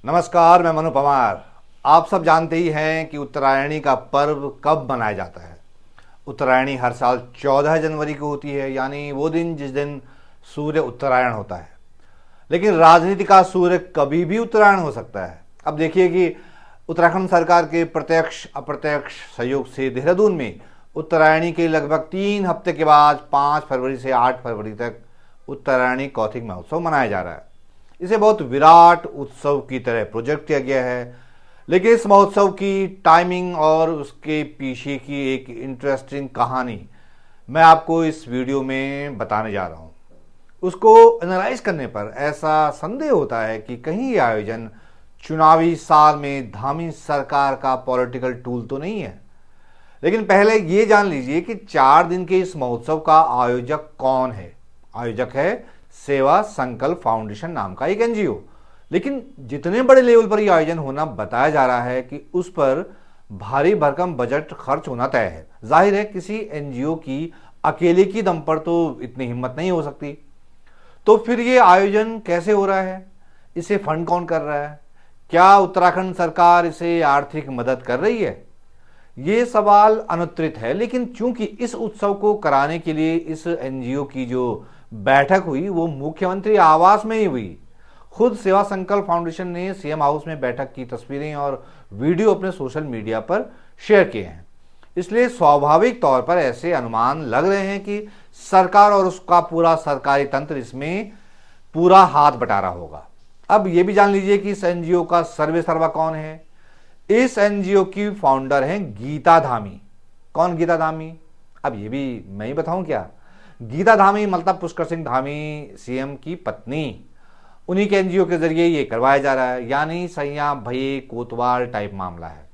नमस्कार, मैं मनु पवार। आप सब जानते ही हैं कि उत्तरायणी का पर्व कब मनाया जाता है। उत्तरायणी हर साल 14 जनवरी को होती है, यानी वो दिन जिस दिन सूर्य उत्तरायण होता है। लेकिन राजनीति का सूर्य कभी भी उत्तरायण हो सकता है। अब देखिए कि उत्तराखंड सरकार के प्रत्यक्ष अप्रत्यक्ष सहयोग से देहरादून में उत्तरायणी के लगभग 3 हफ्ते के बाद 5 फरवरी से 8 फरवरी तक उत्तरायणी कौतिक महोत्सव मनाया जा रहा है। इसे बहुत विराट उत्सव की तरह प्रोजेक्ट किया गया है, लेकिन इस महोत्सव की टाइमिंग और उसके पीछे की एक इंटरेस्टिंग कहानी मैं आपको इस वीडियो में बताने जा रहा हूं। उसको एनालाइज करने पर ऐसा संदेह होता है कि कहीं यह आयोजन चुनावी साल में धामी सरकार का पॉलिटिकल टूल तो नहीं है। लेकिन पहले ये जान लीजिए कि 4 दिन के इस महोत्सव का आयोजक कौन है। आयोजक है सेवा संकल्प फाउंडेशन नाम का एक एनजीओ। लेकिन जितने बड़े लेवल पर यह आयोजन होना बताया जा रहा है कि उस पर भारी भरकम बजट खर्च होना तय है। जाहिर है किसी एनजीओ की अकेले की दम पर तो इतनी हिम्मत नहीं हो सकती। तो फिर ये आयोजन कैसे हो रहा है, इसे फंड कौन कर रहा है, क्या उत्तराखंड सरकार इसे आर्थिक मदद कर रही है? ये सवाल अनुत्तरित है। लेकिन चूंकि इस उत्सव को कराने के लिए इस एनजीओ की जो बैठक हुई वो मुख्यमंत्री आवास में ही हुई। खुद सेवा संकल्प फाउंडेशन ने सीएम हाउस में बैठक की तस्वीरें और वीडियो अपने सोशल मीडिया पर शेयर किए हैं। इसलिए स्वाभाविक तौर पर ऐसे अनुमान लग रहे हैं कि सरकार और उसका पूरा सरकारी तंत्र इसमें पूरा हाथ बटा रहा होगा। अब यह भी जान लीजिए कि इस एनजीओ का सर्वे सर्वा कौन है। इस एनजीओ की फाउंडर हैं गीता धामी। कौन गीता धामी? अब ये भी मैं ही बताऊं क्या? गीता धामी मतलब पुष्कर सिंह धामी सीएम की पत्नी। उन्हीं के एनजीओ के जरिए ये करवाया जा रहा है, यानी सैया भये कोतवाल टाइप मामला है।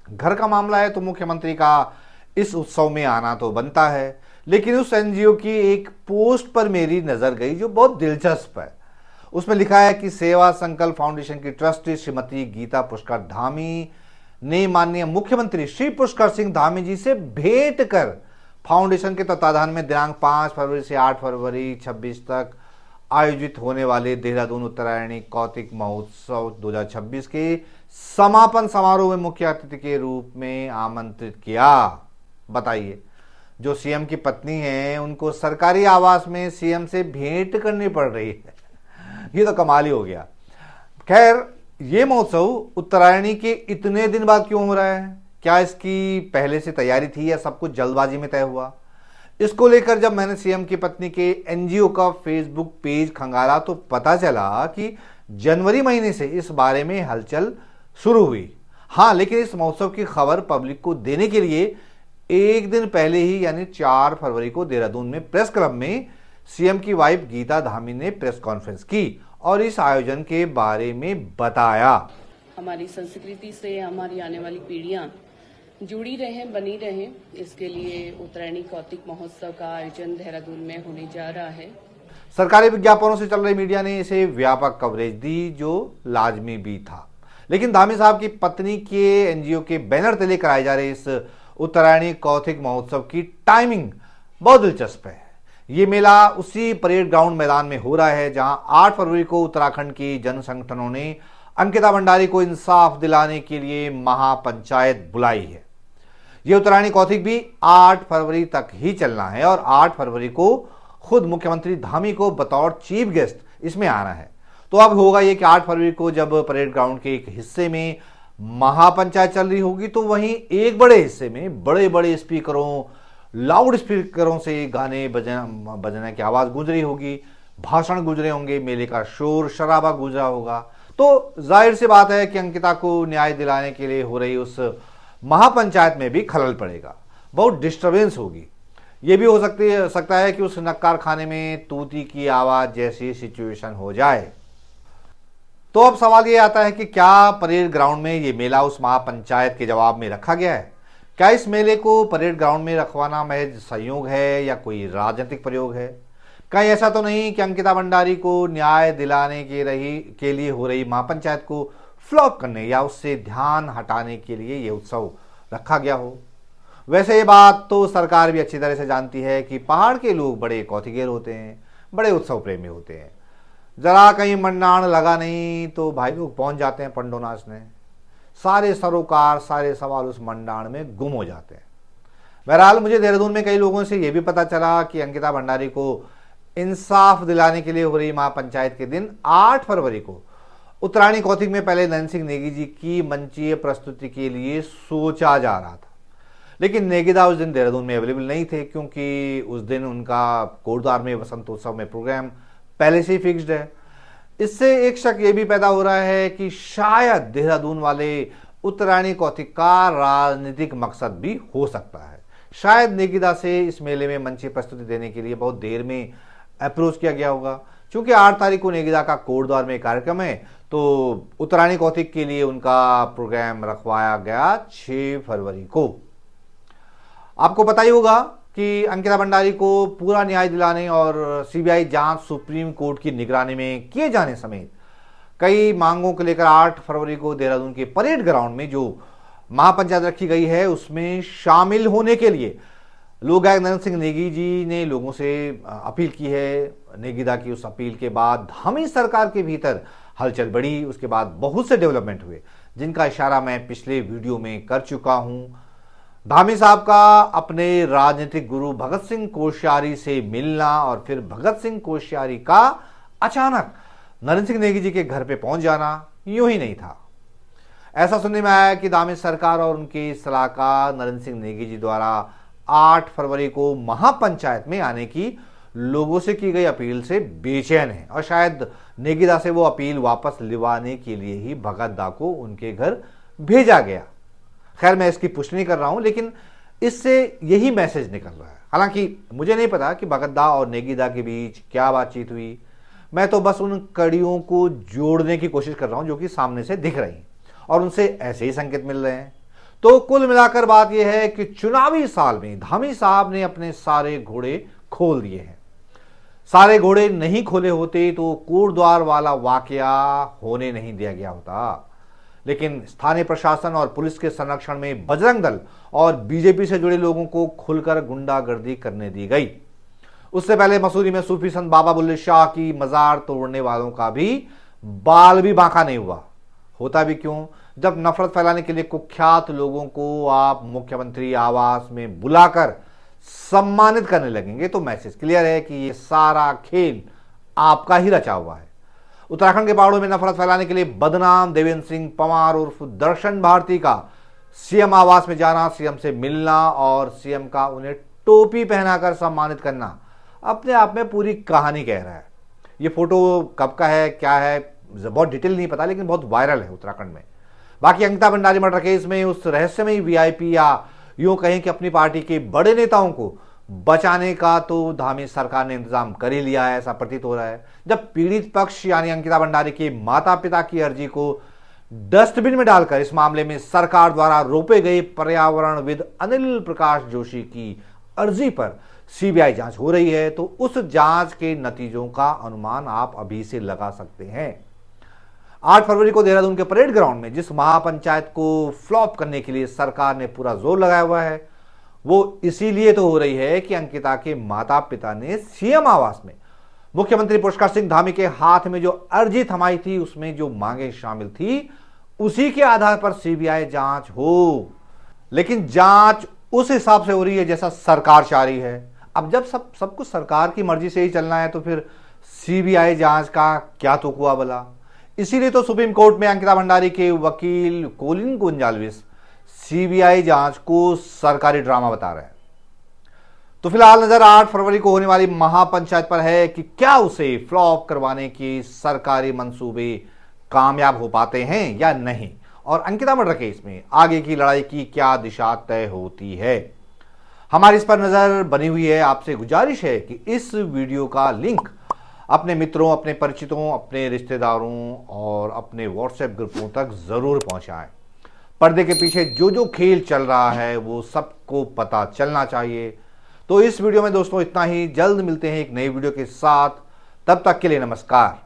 घर का मामला है तो मुख्यमंत्री का इस उत्सव में आना तो बनता है। लेकिन उस एनजीओ की एक पोस्ट पर मेरी नजर गई जो बहुत दिलचस्प है। उसमें लिखा है कि सेवा संकल्प फाउंडेशन की ट्रस्टी श्रीमती गीता पुष्कर धामी ने माननीय मुख्यमंत्री श्री पुष्कर सिंह धामी जी से भेंट कर फाउंडेशन के तत्वाधान में दिनांक 5 फरवरी से 8 फरवरी 26 तक आयोजित होने वाले देहरादून उत्तरायणी कौतिक महोत्सव 2026 के समापन समारोह में मुख्य अतिथि के रूप में आमंत्रित किया। बताइए, जो सीएम की पत्नी है उनको सरकारी आवास में सीएम से भेंट करनी पड़ रही है। ये तो कमाल ही हो गया। खैर, ये महोत्सव उत्तरायणी के इतने दिन बाद क्यों हो रहा है? क्या इसकी पहले से तैयारी थी या सब कुछ जल्दबाजी में तय हुआ? इसको लेकर जब मैंने सीएम की पत्नी के एनजीओ का फेसबुक पेज खंगाला तो पता चला कि जनवरी महीने से इस बारे में हलचल शुरू हुई। हाँ, लेकिन इस महोत्सव की खबर पब्लिक को देने के लिए एक दिन पहले ही यानी 4 फरवरी को देहरादून में प्रेस क्लब में सीएम की वाइफ गीता धामी ने प्रेस कॉन्फ्रेंस की और इस आयोजन के बारे में बताया। हमारी संस्कृति से हमारी आने वाली पीढ़ियां जुड़ी रहें, बनी रहें, इसके लिए उत्तरायणी कौतिक महोत्सव का आयोजन देहरादून में होने जा रहा है। सरकारी विज्ञापनों से चल रही मीडिया ने इसे व्यापक कवरेज दी, जो लाजमी भी था। लेकिन धामी साहब की पत्नी के एनजीओ के बैनर तले कराए जा रहे इस उत्तरायणी कौतिक महोत्सव की टाइमिंग बहुत दिलचस्प है। ये मेला उसी परेड ग्राउंड मैदान में हो रहा है जहां 8 फरवरी को उत्तराखंड के जन संगठनों ने अंकिता भंडारी को इंसाफ दिलाने के लिए महापंचायत बुलाई है। यह उत्तरायणी कौतिक भी 8 फरवरी तक ही चलना है और 8 फरवरी को खुद मुख्यमंत्री धामी को बतौर चीफ गेस्ट इसमें आना है। तो अब होगा ये कि 8 फरवरी को जब परेड ग्राउंड के एक हिस्से में महापंचायत चल रही होगी तो वहीं एक बड़े हिस्से में बड़े बड़े स्पीकरों, लाउड स्पीकरों से गाने बजने की आवाज गूंज रही होगी, भाषण गूंज रहे होंगे, मेले का शोर शराबा गूंज रहा होगा। तो जाहिर सी बात है कि अंकिता को न्याय दिलाने के लिए हो रही उस महापंचायत में भी खलल पड़ेगा, बहुत डिस्टरबेंस होगी। यह भी हो सकता है कि उस नक्कार खाने में तूती की आवाज जैसी सिचुएशन हो जाए। तो अब सवाल यह आता है कि क्या परेड ग्राउंड में ये मेला उस महापंचायत के जवाब में रखा गया है? क्या इस मेले को परेड ग्राउंड में रखवाना महज संयोग है या कोई राजनीतिक प्रयोग है? कहीं ऐसा तो नहीं कि अंकिता भंडारी को न्याय दिलाने के लिए हो रही महापंचायत को फ्लॉप करने या उससे ध्यान हटाने के लिए यह उत्सव रखा गया हो? वैसे ये बात तो सरकार भी अच्छी तरह से जानती है कि पहाड़ के लोग बड़े कौतिकेर होते हैं, बड़े उत्सव प्रेमी होते हैं। जरा कहीं मंडाण लगा नहीं तो भाई लोग पहुंच जाते हैं पंडो नाचने। सारे सरोकार, सारे सवाल उस मंडाण में गुम हो जाते हैं। बहरहाल मुझे देहरादून में कई लोगों से यह भी पता चला कि अंकिता भंडारी को इंसाफ दिलाने के लिए हो रही महापंचायत के दिन 8 फरवरी को उत्तरायणी कौतिक में पहले नरेंद्र सिंह नेगी जी की मंचीय प्रस्तुति के लिए सोचा जा रहा था, लेकिन नेगीदा उस दिन देहरादून में अवेलेबल नहीं थे क्योंकि उस दिन उनका कोटद्वार में वसंतोत्सव में प्रोग्राम पहले से ही फिक्स्ड है। इससे एक शक ये भी पैदा हो रहा है कि शायद देहरादून वाले उत्तरायणी कौतिक का राजनीतिक मकसद भी हो सकता है। शायद नेगीदा से इस मेले में मंचीय प्रस्तुति देने के लिए बहुत देर में अप्रोच किया गया होगा। क्योंकि 8 तारीख को नेगीदा का कोटद्वार में कार्यक्रम है, तो उत्तरायणी कौतिक के लिए उनका प्रोग्राम रखवाया गया 6 फरवरी को। आपको पता ही होगा कि अंकिता भंडारी को पूरा न्याय दिलाने और सीबीआई जांच सुप्रीम कोर्ट की निगरानी में किए जाने समेत कई मांगों को लेकर 8 फरवरी को देहरादून के परेड ग्राउंड में जो महापंचायत रखी गई है उसमें शामिल होने के लिए लोक गायक नरेंद्र सिंह नेगी जी ने लोगों से अपील की है। नेगीदा की उस अपील के बाद धामी सरकार के भीतर हलचल बढ़ी। उसके बाद बहुत से डेवलपमेंट हुए जिनका इशारा मैं पिछले वीडियो में कर चुका हूं। धामी साहब का अपने राजनीतिक गुरु भगत सिंह कोश्यारी से मिलना और फिर भगत सिंह कोश्यारी का अचानक नरेंद्र सिंह नेगी जी के घर पे पहुंच जाना यूं ही नहीं था। ऐसा सुनने में आया कि धामी सरकार और उनके सलाहकार नरेंद्र सिंह नेगी जी द्वारा 8 फरवरी को महापंचायत में आने की लोगों से की गई अपील से बेचैन है और शायद नेगीदा से वो अपील वापस लिवाने के लिए ही भगत दा को उनके घर भेजा गया। खैर मैं इसकी पुष्टि नहीं कर रहा हूं, लेकिन इससे यही मैसेज निकल रहा है। हालांकि मुझे नहीं पता कि भगत दा और नेगीदा के बीच क्या बातचीत हुई। मैं तो बस उन कड़ियों को जोड़ने की कोशिश कर रहा हूं जो कि सामने से दिख रही और उनसे ऐसे ही संकेत मिल रहे हैं। तो कुल मिलाकर बात यह है कि चुनावी साल में धामी साहब ने अपने सारे घोड़े खोल दिए हैं। सारे घोड़े नहीं खोले होते तो कोटद्वार वाला वाकया होने नहीं दिया गया होता, लेकिन स्थानीय प्रशासन और पुलिस के संरक्षण में बजरंग दल और बीजेपी से जुड़े लोगों को खुलकर गुंडागर्दी करने दी गई। उससे पहले मसूरी में सूफी संत बाबा बुल्ले शाह की मजार तोड़ने वालों का भी बाल भी बांका नहीं हुआ। होता भी क्यों, जब नफरत फैलाने के लिए कुख्यात लोगों को आप मुख्यमंत्री आवास में बुलाकर सम्मानित करने लगेंगे तो मैसेज क्लियर है कि ये सारा खेल आपका ही रचा हुआ है। उत्तराखंड के पहाड़ों में नफरत फैलाने के लिए बदनाम देवेंद्र सिंह पंवार उर्फ दर्शन भारती का सीएम आवास में जाना, सीएम से मिलना और सीएम का उन्हें टोपी पहनाकर सम्मानित करना अपने आप में पूरी कहानी कह रहा है। ये फोटो कब का है, क्या है, बहुत डिटेल नहीं पता, लेकिन बहुत वायरल है उत्तराखंड में। बाकी अंकिता भंडारी मर्डर केस में उस रहस्यमयी वीआईपी या यूं कहें कि अपनी पार्टी के बड़े नेताओं को बचाने का तो धामी सरकार ने इंतजाम कर ही लिया है, ऐसा प्रतीत हो रहा है। जब पीड़ित पक्ष यानी अंकिता भंडारी के माता पिता की अर्जी को डस्टबिन में डालकर इस मामले में सरकार द्वारा रोपे गए पर्यावरणविद अनिल प्रकाश जोशी की अर्जी पर सीबीआई जांच हो रही है, तो उस जांच के नतीजों का अनुमान आप अभी से लगा सकते हैं। 8 फरवरी को देहरादून के परेड ग्राउंड में जिस महापंचायत को फ्लॉप करने के लिए सरकार ने पूरा जोर लगाया हुआ है वो इसीलिए तो हो रही है कि अंकिता के माता पिता ने सीएम आवास में मुख्यमंत्री पुष्कर सिंह धामी के हाथ में जो अर्जी थमाई थी उसमें जो मांगे शामिल थी उसी के आधार पर सीबीआई जांच हो। लेकिन जांच उस हिसाब से हो रही है जैसा सरकार चाह रही है। अब जब सब कुछ सरकार की मर्जी से ही चलना है तो फिर सीबीआई जांच का क्या तुक हुआ भला। इसीलिए तो सुप्रीम कोर्ट में अंकिता भंडारी के वकील कोलिन गोंजाल्विस सीबीआई जांच को सरकारी ड्रामा बता रहे हैं। तो फिलहाल नजर 8 फरवरी को होने वाली महापंचायत पर है कि क्या उसे फ्लॉप करवाने की सरकारी मंसूबे कामयाब हो पाते हैं या नहीं, और अंकिता मर्डर केस में आगे की लड़ाई की क्या दिशा तय होती है। हमारी इस पर नजर बनी हुई है। आपसे गुजारिश है कि इस वीडियो का लिंक अपने मित्रों, अपने परिचितों, अपने रिश्तेदारों और अपने व्हाट्सएप ग्रुपों तक जरूर पहुंचाएं। पर्दे के पीछे जो जो खेल चल रहा है वो सबको पता चलना चाहिए। तो इस वीडियो में दोस्तों इतना ही। जल्द मिलते हैं एक नई वीडियो के साथ। तब तक के लिए नमस्कार।